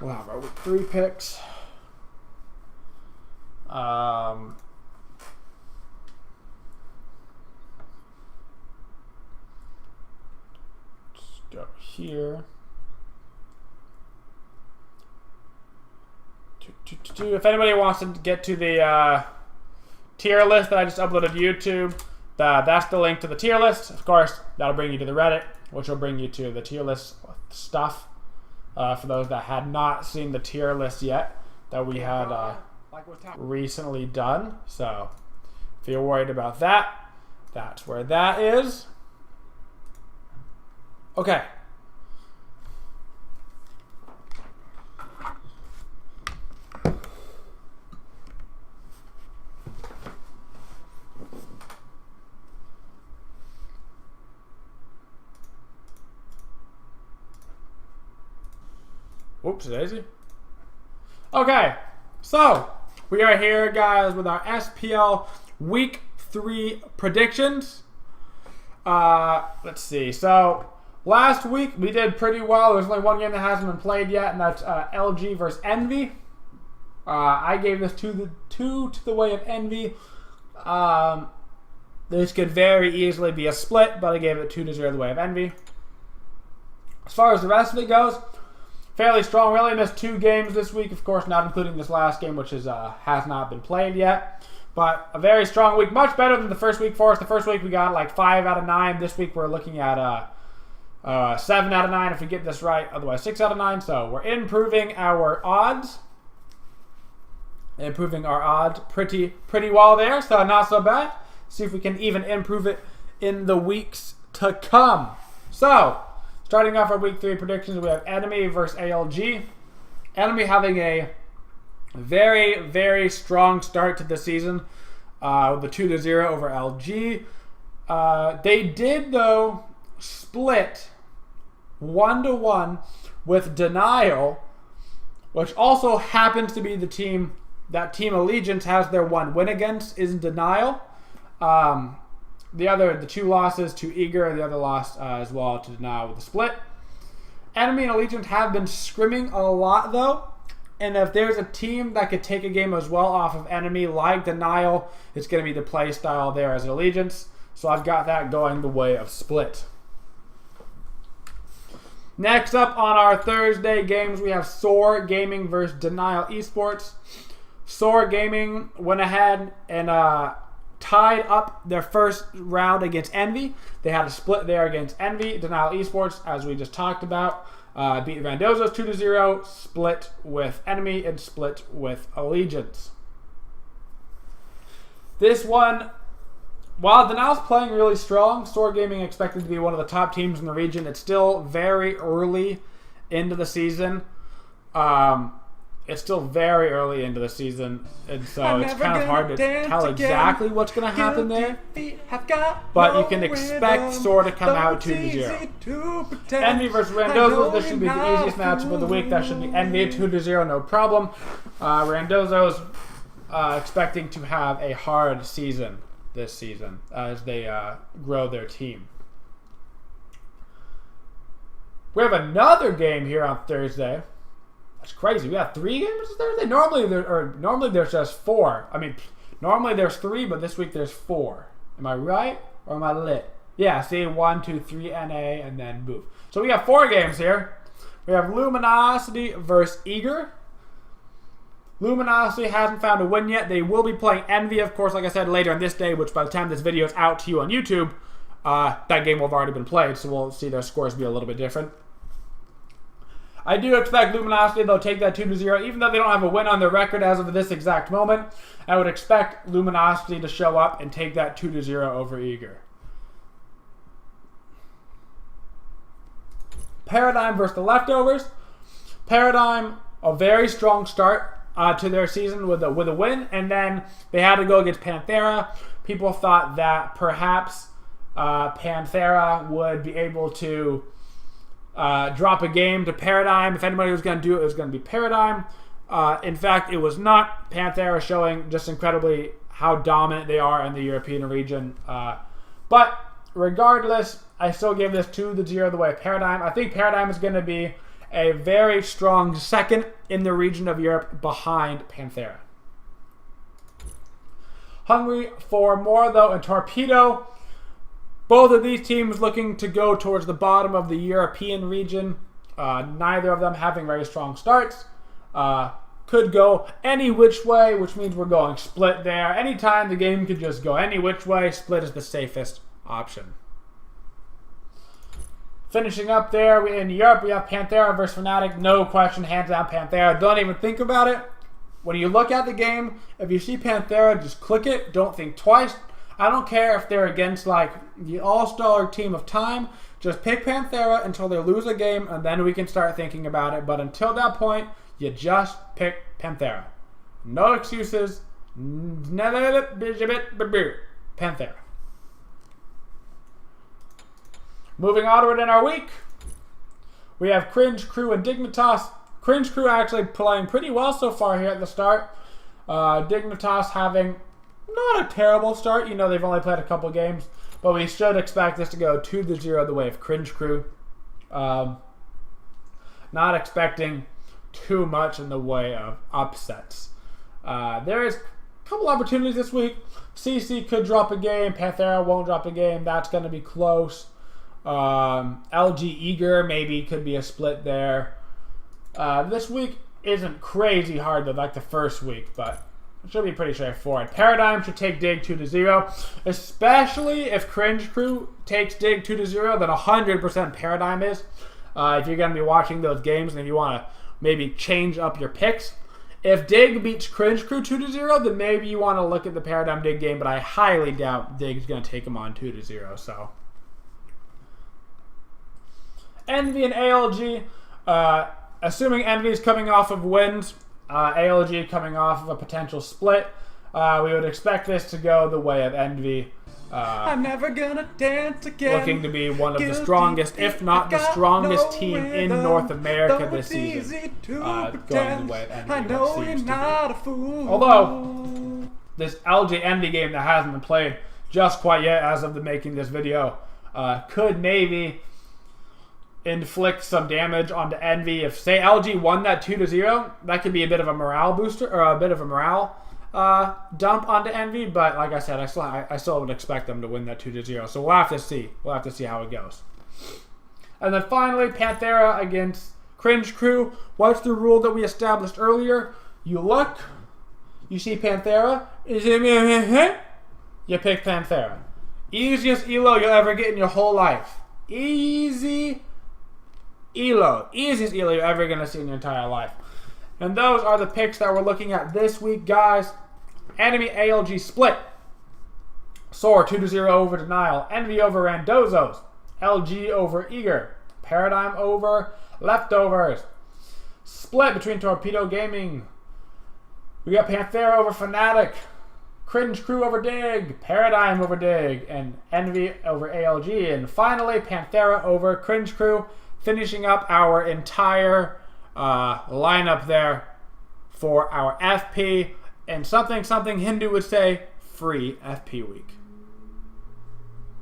We'll have our week 3 picks. Let's go here. If anybody wants to get to the tier list that I just uploaded to YouTube, that's the link to the tier list. Of course, that'll bring you to the Reddit, which will bring you to the tier list stuff. For those that had not seen the tier list yet, that we had recently done. So, if you're worried about that, that's where that is. Okay. Whoops, daisy. Okay, so we are here, guys, with our SPL Week 3 predictions. Let's see. So last week we did pretty well. There's only one game that hasn't been played yet, and that's LG versus Envy. I gave this two to the way of Envy. This could very easily be a split, but I gave it 2-0 the way of Envy. As far as the rest of it goes, fairly strong. We only missed 2 games this week, of course, not including this last game, which is has not been played yet. But a very strong week, much better than the first week for us. The first week we got like 5 out of 9. This week we're looking at 7 out of 9 if we get this right. Otherwise 6 out of 9. So we're improving our odds. Improving our odds pretty well there. So not so bad. See if we can even improve it in the weeks to come. So starting off our week 3 predictions, we have Enemy versus ALG. Enemy having a very, very strong start to the season with the 2-0 over LG. They did, though, split 1-1 with Denial, which also happens to be the team that Team Allegiance has their one win against, is Denial. The 2 losses to Eager, the other loss as well to Denial with the split. Enemy and Allegiance have been scrimming a lot, though. And if there's a team that could take a game as well off of Enemy, like Denial, it's going to be the play style there as Allegiance. So I've got that going the way of split. Next up on our Thursday games, we have Soar Gaming versus Denial Esports. Soar Gaming went ahead and tied up their first round against Envy. They had a split there against Envy. Denial Esports, as we just talked about, beat Randozzo's 2-0, split with Enemy, and split with Allegiance. This one, while Denial's playing really strong, Soar Gaming expected to be one of the top teams in the region. It's still very early into the season. It's still very early into the season, and so it's kind of hard to tell exactly what's going to happen there. But you can expect Soar to come out 2-0. Envy versus Randozzo, this should be the easiest matchup of the week. That should be Envy 2-0, no problem. Randozzo's expecting to have a hard season this season as they grow their team. We have another game here on Thursday. That's crazy. We have 3 games this Thursday? Normally there's just 4. I mean, normally there's 3, but this week there's 4. Am I right? Or am I lit? Yeah, see, 1, 2, 3, NA, and then move. So we have 4 games here. We have Luminosity versus Eager. Luminosity hasn't found a win yet. They will be playing Envy, of course, like I said, later on this day, which by the time this video is out to you on YouTube, that game will have already been played, so we'll see their scores be a little bit different. I do expect Luminosity, they'll take that 2-0, even though they don't have a win on their record as of this exact moment. I would expect Luminosity to show up and take that 2-0 over Eager. Paradigm versus the Leftovers. Paradigm, a very strong start to their season with a win, and then they had to go against Panthera. People thought that perhaps Panthera would be able to drop a game to Paradigm. If anybody was going to do it, it was going to be Paradigm. In fact, it was not. Panthera showing just incredibly how dominant they are in the European region. But regardless, I still give this 2-0 the way of Paradigm. I think Paradigm is going to be a very strong second in the region of Europe behind Panthera. Hungry for more, though, and Torpedo. Both of these teams looking to go towards the bottom of the European region. Neither of them having very strong starts. Could go any which way, which means we're going split there. Anytime the game could just go any which way, split is the safest option. Finishing up there in Europe, we have Panthera versus Fnatic. No question, hands down Panthera. Don't even think about it. When you look at the game, if you see Panthera, just click it. Don't think twice. I don't care if they're against like the all-star team of time. Just pick Panthera until they lose a game, and then we can start thinking about it. But until that point, you just pick Panthera. No excuses. Panthera. Moving onward in our week, we have Cringe Crew and Dignitas. Cringe Crew actually playing pretty well so far here at the start. Dignitas having not a terrible start. You know, they've only played a couple games, but we should expect this to go 2-0 the way of Cringe Crew. Not expecting too much in the way of upsets. There is a couple opportunities this week. CC could drop a game. Panthera won't drop a game. That's going to be close. LG Eager maybe could be a split there. This week isn't crazy hard like the first week, but it should be pretty straightforward. Paradigm should take Dig 2-0, especially if Cringe Crew takes Dig 2-0, then 100% Paradigm is. If you're going to be watching those games and if you want to maybe change up your picks. If Dig beats Cringe Crew 2-0, then maybe you want to look at the Paradigm Dig game, but I highly doubt Dig's going to take him on 2-0, so. Envy and ALG, assuming Envy is coming off of wins, ALG coming off of a potential split, we would expect this to go the way of Envy. I'm never gonna dance again. Looking to be one of the strongest, if not the strongest team in North America this season. Going the way of Envy. I know you're not a fool. Although, this LG Envy game that hasn't been played just quite yet as of the making this video, could maybe inflict some damage onto Envy. If, say, LG won that 2-0, that could be a bit of a morale booster, or a bit of a morale dump onto Envy, but like I said, I still would expect them to win that 2-0. So we'll have to see. We'll have to see how it goes. And then finally, Panthera against Cringe Crew. What's the rule that we established earlier? You look, you see Panthera, you pick Panthera. Easiest elo you'll ever get in your whole life. Easy elo. Easiest elo you're ever going to see in your entire life. And those are the picks that we're looking at this week, guys. Enemy ALG split. Soar 2-0 over Denial. Envy over Randozos. LG over Eager. Paradigm over Leftovers. Split between Torpedo Gaming. We got Panthera over Fnatic. Cringe Crew over Dig. Paradigm over Dig. And Envy over ALG. And finally, Panthera over Cringe Crew. Finishing up our entire lineup there for our FP and something Hindu would say, free FP week.